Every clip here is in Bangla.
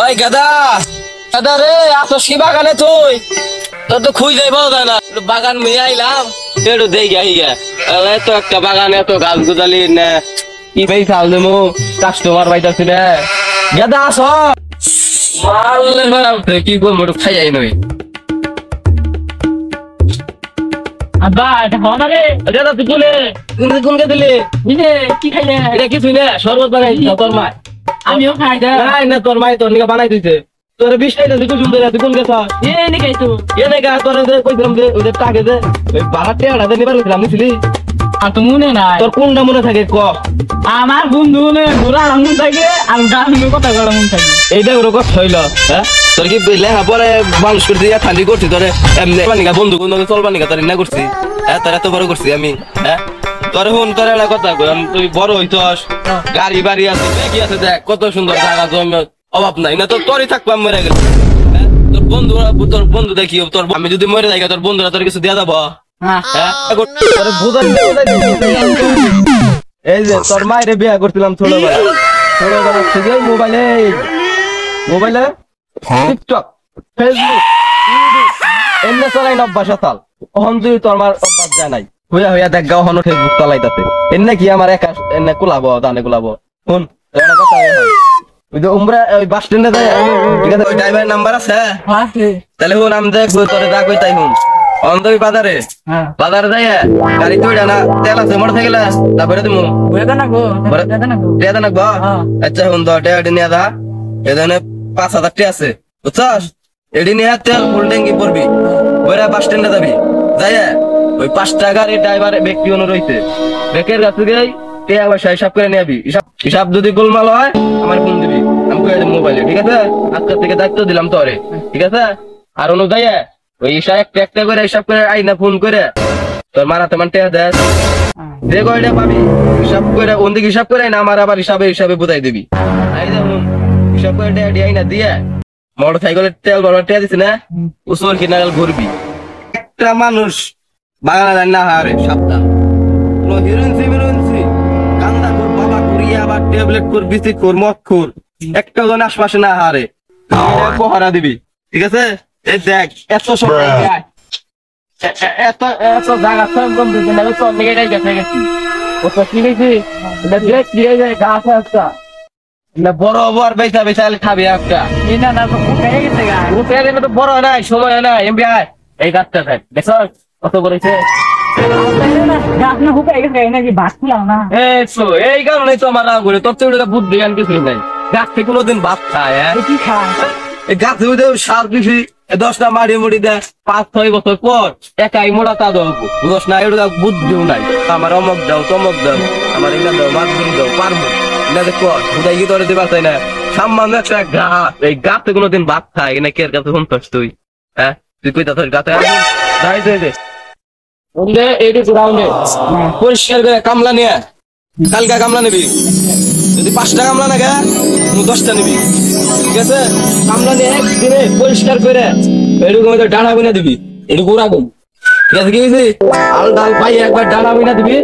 ওই গাদা গাদা রে এত সি বাগানে তুই তোর তো খুঁজ যাইব না বাগান মেয়ে আইলাম একটু দেখি আই গে এত একটা বাগান এত গাছ গুজালি না কি ভাই চাল দেবো কাস্টমার পাইতাছি না গাদা আস মারলে কি করবো খাই যাই নই আব্বা এটা হওয়া না রে গাদা তুই কোনকে দিলি কি খাইলে এটা কিছুই না শরবত বানাই তোর মা আমিও খাই দে না তোর মাই তোর নিকা বানাই দিছে তোর 20 টাকা দিতে সুন্দর তুই কোন গেছ নি খাই তো গা তোর কইছিলাম যে ওই টাকা দে ওই 12 টাকা দে নিবার কইছিলাম নিছিলি আর তো মনে নাই তোর কোনটা মনে থাকে ক আমার বন্ধু নে ঘোরা মন থাকে আর গান কথা বলা মন থাকে এইটা ওর কথা হইল হ্যাঁ তোর কি লেখা পরে মানুষ করে দিয়া খালি করছি তোরে এমনি বানিকা বন্ধু বন্ধু চলবা নিকা তোর না করছি হ্যাঁ তোর এত বড় করছি আমি হ্যাঁ তোর হুন তোর এলা কথা কই তুই বড় হইতস গাড়ি বাড়ি আছে কি আছে দেখ কত সুন্দর জায়গা জমি অভাব নাই না তো তোরই থাকবাম মরে গেল তোর বন্ধু দেখি তোর আমি যদি মরে যাই তোর বন্ধুরা তোর কিছু দিয়া যাবো এই যে তোর মায়ের বিয়া করছিলাম ছোটবেলা থেকে মোবাইলে টিকটক ফেসবুক এমনি চলাই অভ্যাস আসাল ওহন তুই তোর মার অভ্যাস যায় নাই হইয়া হইয়া দেখ গাও হন ফেসবুক চালাইতাছে এমনি কি আমার একা এমনি কুলাবো দানে কুলাবো শুন কথা ওই যে উমরা ওই বাস স্ট্যান্ডে যায় ঠিক আছে ওই ড্রাইভারের নাম্বার আছে তাহলে হুন আমি দেখ তোরে দা কই তাই হুন অন্তই বাজারে যাই গাড়ি তুই না তেল আছে মোটর সাইকেল তারপরে তুমি আচ্ছা হুন তো টেডি নিয়ে দা এখানে 5,000 টাকা আছে বুঝছস এডি নিয়ে তেল ফুল ট্যাঙ্কি পড়বি বইরা বাস স্ট্যান্ডে যাবি যাই ওই 5 টাকার ড্রাইভার ব্যক্তি অনু রইছে বেকের কাছে গিয়ে টাকা পয়সা হিসাব করে নিয়ে আবি হিসাব যদি গোলমাল হয় আমার ফোন দিবি আমি কই দেব মোবাইলে ঠিক আছে আজকে থেকে দায়িত্ব দিলাম তোরে ঠিক আছে আর অনু যাই ওই হিসাব একটা করে হিসাব করে আইনা ফোন করে তোর মারাতে মান টাকা দেয় যে কয়টা পাবি হিসাব করে ওদিকে হিসাব করে না আমার আবার হিসাবে বুঝাই দিবি আই দেখুন হিসাব করে টাকা আইনা দিয়ে মোটর সাইকেলের তেল ভরবার টাকা দিছি না উসর কিনাগাল ঘুরবি একটা মানুষ বাগানা যায় না হারে সপ্তাহ কোনো হিরোইনসি কান্দা কর বাবা করিয়া আবার ট্যাবলেট কর বিসিট কর মদ কর একটা জন আশপাশে না হারে পহারা দিবি ঠিক আছে এই দেখ এত সময় এত জায়গা সব কম দিতে না সব নিয়ে গেছে ও তো কি হয়েছে এটা দেখ কি হয়ে যায় গাছ একটা না বড় বড় বেচা খাবি একটা না না তো উঠে গেছে গা উঠে গেলে তো বড় নাই সময় নাই এমবি এই গাছটা দেখ দেখছ কত করেছে গাছ না হুকাই গেছে নাকি ভাত খিলাম না এই কারণে তো আমার রাগ করে তোর তো বুদ্ধি জ্ঞান কিছুই নাই গাছ থেকে কোনোদিন ভাত খায় কি খায় এই গাছ সার দিছি 10টা মাড়ি মুড়ি দেয় 5-6 বছর পর একাই মোড়া তা দেবো বুঝস না এটা বুদ্ধিও নাই আমার অমক দাও তমক দাও আমার এগুলা দাও মাছ ধরি দাও পারবো না দেখ কোথায় কি তোরে দিবা চাই না সামান্য একটা গাছ এই গাছে কোনোদিন ভাত খায় না কে কাছে শুনতাস তুই হ্যাঁ তুই কই তোর গাছে যাই দে পরিষ্কার করে কামলা নিয়ে কালকা কামলা নিবি যদি 5টা কামলা না গে 10টা নিবি ঠিক আছে কামলা নিয়ে একদিনে পরিষ্কার করে এরকম ডানা বিনা দিবি এটুকু রাখুন ঠিক আছে কি হয়েছি আল ডাল পাই একবার ডানা বিনা দিবি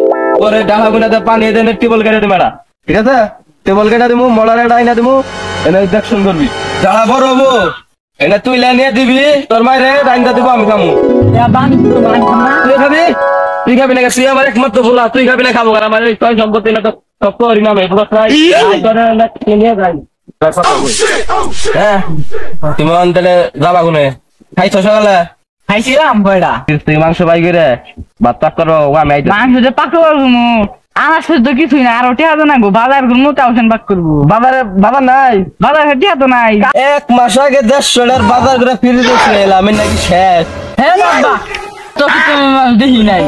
পরে ডানা বিনা পানি এনে টেবল কেটে দিবি ঠিক আছে টেবল কেটে দিব মলারে ডাইনা দিব এনে দেখশন করবি যারা বড় হবো এনে তুই নিয়ে দিবি তোর মায়ের ডাইনটা দিব আমি খামু তুই খাবি তুই খাবি না তুই আমার একমাত্র বলা তুই খাবি না খাবো আমার ছয় সম্পত্তি না তো সব করি না নিয়ে যাই হ্যাঁ তুমি অন্তরে যাবা কোনে খাইছ সকালে খাইছিলাম কয়টা তুই মাংস পাই করে ভাত পাক করো আমি মাংস যে পাক করবো আমার সাথে তো কিছুই না আর টিয়া তো না গো বাজার করবো কাউশন পাক করবো বাজার নাই বাজার টিয়া তো নাই 1 মাস আগে 150 টাকার বাজার করে ফিরে দিয়েছিলাম আমি নাকি শেষ হ্যাঁ বাবা তো দেখি নাই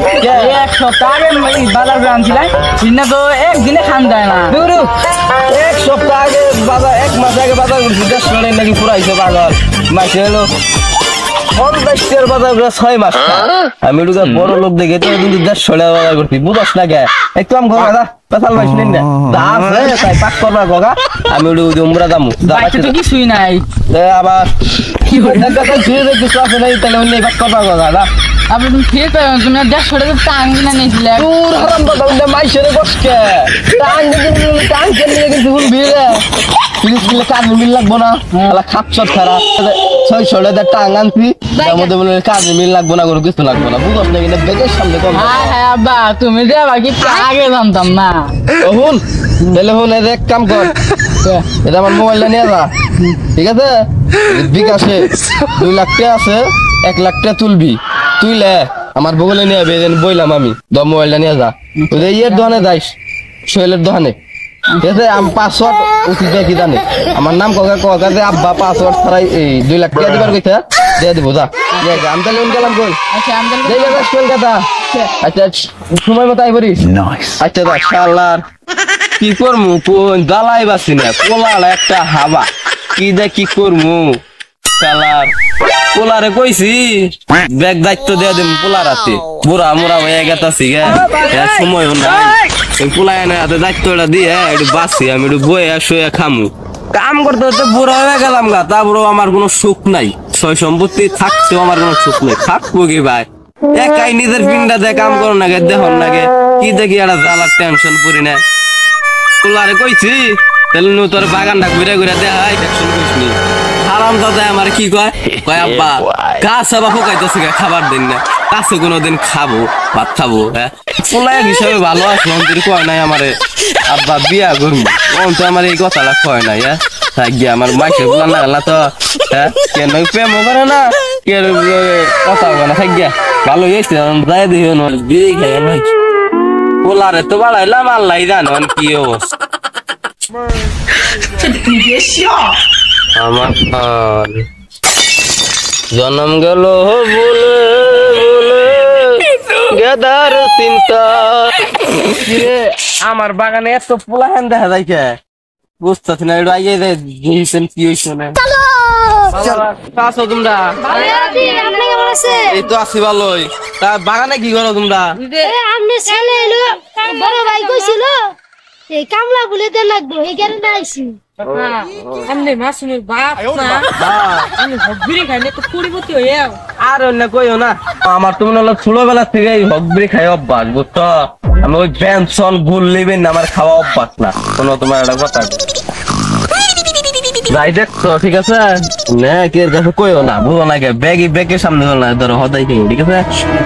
1 সপ্তাহ আগে বাজার করে আনছিলাম সিনা তো একদিনে খান যায় না 1 সপ্তাহ আগে বাজার 1 মাস আগে বাজার করছি 150 টাকা নাকি পুরাইছে বাজার মাসে হলো 50 টাকার বাজার করে 6 মাস আমি ওটা বড় লোক দেখে তো কিন্তু 150 টাকা বাজার করছি বুঝছ না কে একটু আম ঘোরা দা পেছাল মাস নিন না আছে তাই পাক করবা গগা আমি ওটা উমরা দামু বাইতে তো কিছুই নাই আবার কি হইছে কথা ধীরে ধীরে কিছু আছে নাই তাহলে অন্য পাক করবা গগা দা আপনি তুমি ঠিক তুমি 150 টাকা টাং কিনা নিয়েছিলে দূর হারাম দাদা মাইশের বসকে টাং কেন নিয়ে কিন্তু ভুল ভিড়ে তিরিশ মিলে কাজ মিল লাগবো না খাপচট খারাপ 600 টাং আনছি তার মধ্যে বলে কাজ মিল লাগবো না কোনো কিছু লাগবো না বুঝছ না কিনা বেগের সামনে কম হ্যাঁ আব্বা তুমি যে বাকি আগে জানতাম না হুন টেলিফোন এক কাম কর এটা আমার মোবাইলটা নিয়ে যা ঠিক আছে বিকাশে 2 লাখ টাকা আছে 1 লাখ টাকা তুলবি তুইলে আমার বগলে নিয়ে যাবে বইলাম আমি মোবাইলটা নিয়ে যা ওই যে ইয়ের দোকানে যাইস সোহেলের দোকানে ঠিক আছে আমি পাসওয়ার্ড উচিত কি জানি আমার নাম কাকা যে আব্বা পাসওয়ার্ড ছাড়াই এই 2 লাখ টাকা দিবার কইতা দিয়ে দিব যা আমি তাহলে গেলাম কই কলকাতা আচ্ছা সময় মতো আইবরিস আচ্ছা দা শালার কি করমু কোন জ্বালাই বাসি না পোলার একটা হাবা কি দে কি করমু শালার পোলারে কইছি ব্যাগ দায়িত্ব দিয়ে দিম পোলার হাতে বুড়া মুড়া হয়ে গেতাছি গে সময়ও নাই ওই পোলা এনে হাতে দায়িত্বটা দিয়ে একটু বাসি আমি একটু বয়ে শুয়ে খামু কাম করতে করতে বুড়া হয়ে গেলাম গা তারপরেও আমার কোনো সুখ নাই সয় সম্পত্তি থাকছেও আমার কোনো সুখ নেই থাকবো কি ভাই একাই নিজের পিন্ডা দিয়ে কাম করো নাগে দেখুন নাগে কি দেখি একটা জ্বালার টেনশন পড়ি না পোলারে কইছি তাহলে তোর বাগানটা ঘুরে ঘুরে দেখাই টেনশন করিস নি আরাম দাদা আমার কি কয় আব্বা গাছ আবার ফোকাইতেছে খাবার দিন না কাছে কোনোদিন খাবো ভাত খাবো হ্যাঁ পোলা হিসাবে ভালো আছে অন্তর কয় নাই আমারে আব্বা বিয়া করবো অন্ত আমার এই কথাটা কয় নাই হ্যাঁ গিয়ে আমার মাইকে বলা না গেলা তো হ্যাঁ কেন প্রেম করে না কে কথা হবে না গিয়া ভালো হয়েছে যাই দেখি বিয়ে খাই আমার পোলারে তো বাড়াইলাম আল্লাহ জানো কি অবস্থা আমার জন্ম গেল বলে বলে গেদার চিন্তা আমার বাগানে এত পোলাহান দেখা যায় কে বুঝতেছি না একটু আগে দিয়েছেন কি হয়েছে না তোমরা এই তো আছি ভালোই তা বাগানে কি করো তোমরা বড় ভাই কইছিল এই কামলা বলে দে লাগবো এই কারণে আইছি আমনে মাসুমের বাপ না আমি হগবিরি খাইলে তো কুড়িপতি হয়ে আর অন্য কইও না আমার তো মনে হলো ছোটবেলা থেকে হগবিরি খাই অভ্যাস বুঝছো আমি ওই পেনশন ভুল নিবেন না আমার খাওয়া অভ্যাস না কোনো তোমার একটা কথা যাই দেখছো ঠিক আছে না কে কাছে কইও না বুঝো না কে ব্যাগের সামনে না ধরো হদাই খেয়ে ঠিক আছে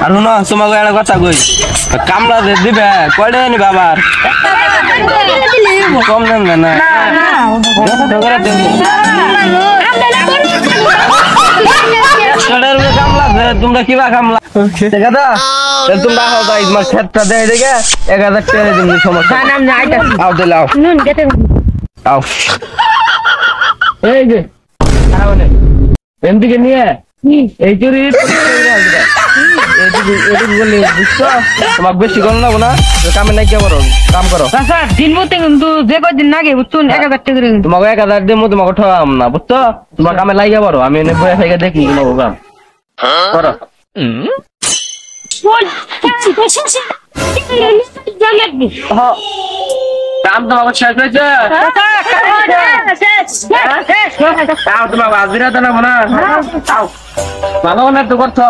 আর শোনো তোমাকে একটা কথা কই কামলা দিবে কয়টা নি বাবার কম নেন না তোমরা কিবা কামলা ঠিক আছে তোমরা তোমার ক্ষেত্রটা দেয় দেখে 1000 টাকা দিন সমস্যা আও দিলে আও এই যে এমদিকে নিয়ে এই চুরি তোমাকে বেশি করো না কামে নাই কে করো কাম করো দিন মতে কিন্তু যে কদিন আগে বুঝছো 1000 টাকা করে তোমাকে 1000 দিয়ে তোমাকে ঠকাম না বুঝছো তোমার কামে লাগিয়ে পারো আমি এনে বয়ে থেকে দেখি তোমাকে কাম করো কাম তোমাকে শেষ হয়েছে তোমার বাজিরা তো না মনে ভালো না তো করছো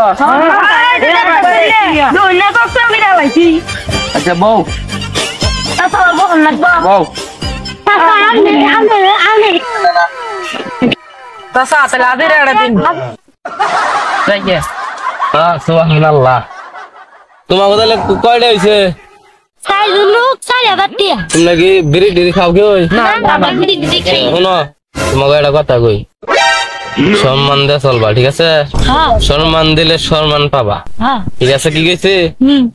আচ্ছা বউ বউ তোমাকে তাহলে কয়টা হয়েছে তোমরা কি বিড়ি টিড়ি খাও কি শোনো তোমাকে একটা কথা কই সম্মান দিয়ে চলবা ঠিক আছে সম্মান দিলে সম্মান পাবা ঠিক আছে কি গেছে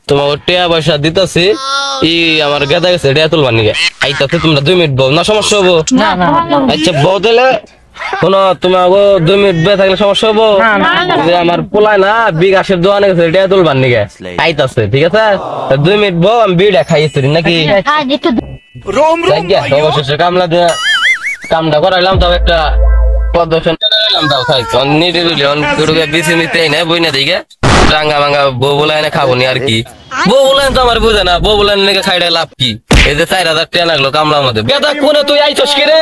তোমাকে টিয়া পয়সা দিতেছি ই আমার গেদা গেছে টিয়া তুলবা নিকে আইতাছে তোমরা 2 মিনিট বউ না সমস্যা হবো আচ্ছা বউ দিলে শোনো তোমাকে 2 মিনিট বে থাকলে সমস্যা হবো যে আমার পোলায় না বিকাশের দোকানে গেছে টিয়া তুলবা নিকে আইতাছে ঠিক আছে 2 মিনিট বউ আমি বিড়া খাইছি নাকি অবশেষে কামলা দিয়ে কামটা করাইলাম তাও একটা প্রদর্শন দাও খাই বেশি নিতে নাই বই না দিকে রাঙ্গা ভাঙ্গা বউ বলে এনে খাবো নি আর কি বউ বলে তো আমার বুঝে না বউ বলে নাকি খাইডে লাভ কি এই যে 4000 টাকা লাগলো কামলা আমাদের বেদা কোনে তুই আইছস কি রে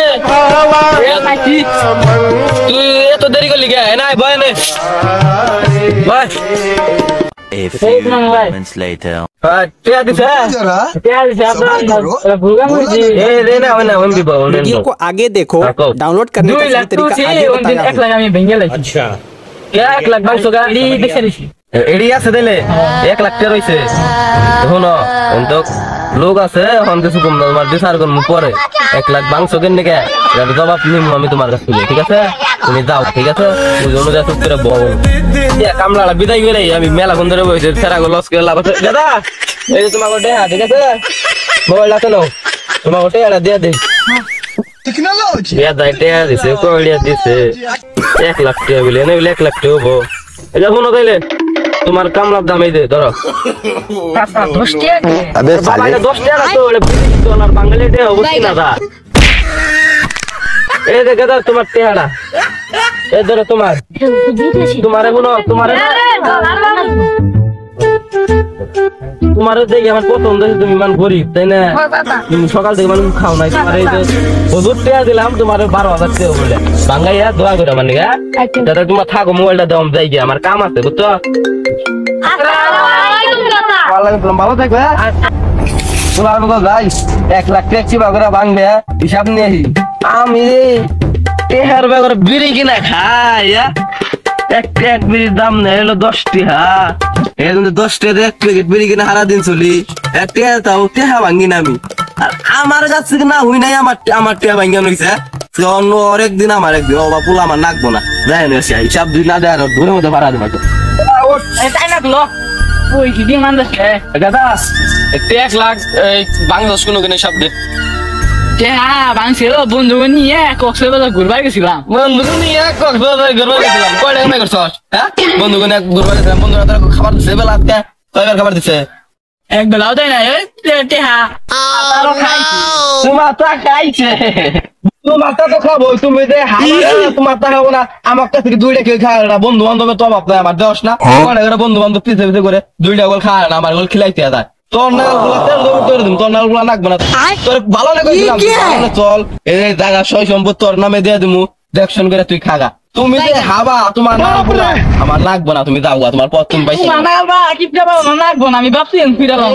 তুই এত দেরি করলি কে নাই ভয় নে ভাই A few moments later. টিয়া দিছে वीडियो को आगे देखो, डाउनलोड करने का सही तरीका आगे बताया हूं। अच्छा 1 লাখ বাংশ গা এডি আছে দিলে 1 লাখ টাকা রইছে শোনো তো লোক আছে এখন কিছু কম না তোমার 2-4 গুণ পরে 1 লাখ বাংশ কেন কে জবাব নিম আমি তোমার কাছ থেকে ঠিক আছে তুমি যাও ঠিক আছে তুই অনুযায়ী চুপ করে বল কামলাটা বিদায় করে আমি মেলা কোন ধরে বসে ফেরাগো লস করে লাভ আছে দাদা এই যে তোমার ওটা ঠিক আছে মোবাইল আছে নাও তোমার ওটা এটা দিয়ে দে টেকনোলজি দিয়া দাইতে দিছে কোড়িয়া দিছে 1 লাখ টাকা বলে না 1 লাখ টাকা হবো এটা শুনো তাইলে তোমার কামলার দাম এই দে ধরো 10 টাকা আবে বাবা 10 টাকা তো ডলার বাঙালি দে হবে কি না দা এই দেখে দাও তোমার টেহাড়া এই ধরো তোমার তোমারে শুনো তোমারে তোমারে দেখি আমার পছন্দ হয়েছে তুমি মান গরিব তাই না তুমি সকাল থেকে মানুষ খাও নাই তোমার এই যে হজুর টেয়া দিলাম তোমার 12,000 টাকা বলে বাঙ্গাইয়া দোয়া করে মানে দাদা তোমার থাকো মোবাইলটা দাও যাই গিয়ে আমার কাম আছে বুঝছো ভালো থাকবে যাই 1 লাখ টাকা চিবা করে ভাঙবে হিসাব নিয়ে আমি টেহার বেগর বিড়ি কিনা খাই এক বিড়ির দাম নেই হলো 10 টাকা এই 10 টাকা 1 প্যাকেট বিড়ি কিনা সারা দিন চলি 1 টাকা তাও টেহা ভাঙি না আমি আর আমার কাছ থেকে না হই নাই আমার টেহা ভাঙি হইছে অন্য আরেকদিন আমার একদিন ও বাপুল আমার নাকবো না যাই না হিসাব দুই না দেয় আর ধরে মধ্যে ভাড়া দেবো তাই না গলো ওই কি দিয়ে মান দছে দাদা 1 লাখ বাংলাদেশ কোনো কিনে সব দে বাংছিল বন্ধু নিয়ে কক্সবাজার ঘুরবার গেছিলাম বন্ধু নিয়ে কক্সবাজার ঘুরবার গেছিলাম কয় টাকা করছ হ্যাঁ বন্ধু নিয়ে ঘুরবার গেছিলাম বন্ধুরা তোর খাবার দিছে বেলা আজকে কয়বার খাবার দিছে এক বেলাও দেয় না টেহা তোমার তা খাইছে তোমার তা তো খাবো তুমি যে তোমার তা খাবো না আমার কাছ থেকে 2 টাকা খায় না বন্ধু বান্ধবের তো অভাব নাই আমার দেওয়াস না বন্ধু বান্ধব পিছে পিছে করে 2 টাকা খায় না আমার খিলাইতে যায় তোর নালগুলা তেল দেবো করে দিম তোর নালগুলা নাকবে না তোর ভালো না কইছিলাম চল এই জায়গা সয় সম্পদ তোর নামে দিয়ে দিমু দেখশন করে তুই খাগা তুমি যে হাবা তোমার নালগুলা আমার লাগবে না তুমি যাও তোমার পথ তুমি পাইছো কিপটা বাবা নাকবো না আমি ভাবছি ফিরালাম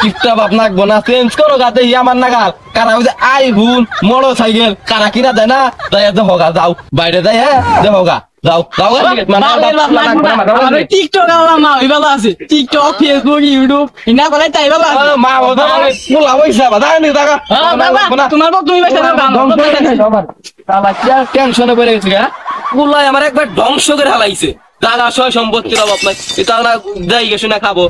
কিপটা বাপ নাকবো না চেঞ্জ করো গাতে আমার নাগাল কারা ওই যে আইফোন মোটর সাইকেল কারা কিনা দেয় না যাই দেখোগা যাও বাইরে যাই হ্যাঁ দেখোগা যাও যাও টিকটক মা ওই ভালো আছে টিকটক ফেসবুক ইউটিউব ইনা বলে তাই ভালো আছে মা ওটা ফুলা হইছে বাবা জানি টাকা তোমার বক তুমি বেশি টেনশনে পড়ে গেছে গা পুলাই আমার একবার ধ্বংস করে হালাইছে দাদা সয় সম্পত্তির অভাব নাই এটা না যাই গেছে না খাবো